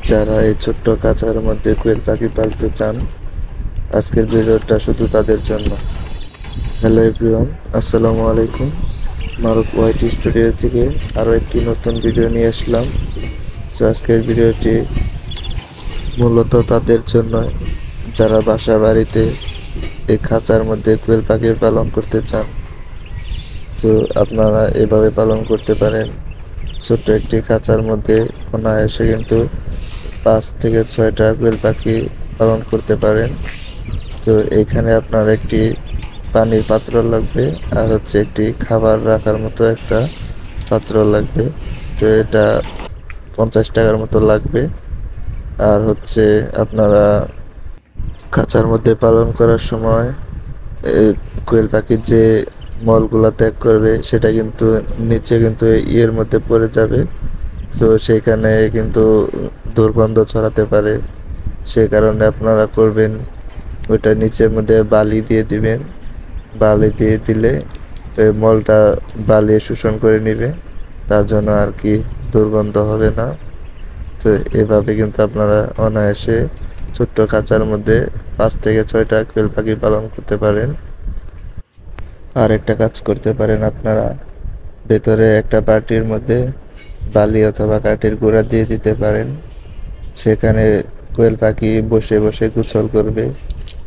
যারা এই ছোট্ট খাঁচার মধ্যে কোয়েল পাখি পালতে চান, আজকের ভিডিওটা শুধু তাদের জন্য। হ্যালো এভরিওয়ান, আসসালামু আলাইকুম। মারুফ ওয়াইটি স্টুডিও থেকে আরও একটি নতুন ভিডিও নিয়ে আসলাম। তো আজকের ভিডিওটি মূলত তাদের জন্য যারা বাসা বাড়িতে এই খাঁচার মধ্যে কোয়েল পাখি পালন করতে চান। তো আপনারা এভাবে পালন করতে পারেন। ছোট্ট একটি খাঁচার মধ্যে অনায়াসে কিন্তু 5 থেকে 6টা কোয়েল পাখি পালন করতে পারেন। তো এখানে আপনার একটি পানির পাত্র লাগবে, আর হচ্ছে একটি খাবার রাখার মতো একটা পাত্র লাগবে। তো এটা 50 টাকার মতো লাগবে। আর হচ্ছে আপনারা খাঁচার মধ্যে পালন করার সময় কোয়েল পাখির যে মলগুলা ত্যাগ করবে সেটা কিন্তু নিচে কিন্তু ইয়ের মধ্যে পড়ে যাবে। তো সেখানে কিন্তু দুর্গন্ধ ছড়াতে পারে। সে কারণে আপনারা করবেন ওইটা নিচের মধ্যে বালি দিয়ে দিবেন। বালি দিয়ে দিলে ওই মলটা বালি শোষণ করে নেবে, তার জন্য আর কি দুর্গন্ধ হবে না। তো এভাবে কিন্তু আপনারা অনায়াসে ছোট্ট খাঁচার মধ্যে 5 থেকে 6টা কোয়েল পাখি পালন করতে পারেন। আর একটা কাজ করতে পারেন, আপনারা ভেতরে একটা বাটির মধ্যে বালি অথবা কাঠের গুঁড়া দিয়ে দিতে পারেন। সেখানে কোয়েল পাখি বসে বসে গোসল করবে।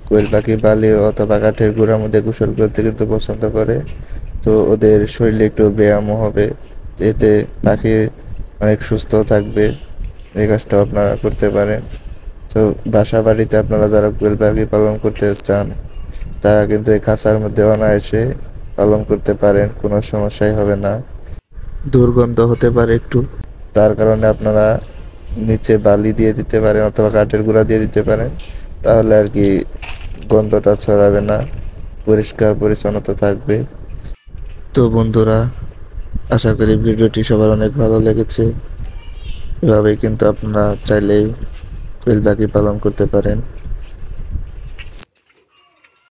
কোয়েল পাখি বালি অথবা কাঠের গুঁড়ার মধ্যে গোসল করতে কিন্তু পছন্দ করে। তো ওদের শরীরে একটু ব্যায়ামও হবে, এতে পাখি অনেক সুস্থ থাকবে। এই কাজটাও আপনারা করতে পারেন। তো বাসা বাড়িতে আপনারা যারা কোয়েল পাখি পালন করতে চান, তারা কিন্তু এই খাঁচার মধ্যে অনায়াসে পালন করতে পারেন, কোনো সমস্যাই হবে না। দুর্গন্ধ হতে পারে একটু, তার কারণে আপনারা নিচে বালি দিয়ে দিতে পারেন অথবা কাঠের গুঁড়া দিয়ে দিতে পারেন। তাহলে আর কি গন্ধটা ছড়াবে না, পরিষ্কার পরিচ্ছন্নতা থাকবে। তো বন্ধুরা, আশা করি ভিডিওটি সবার অনেক ভালো লেগেছে। এভাবেই কিন্তু আপনারা চাইলেই কোয়েল পাখি পালন করতে পারেন।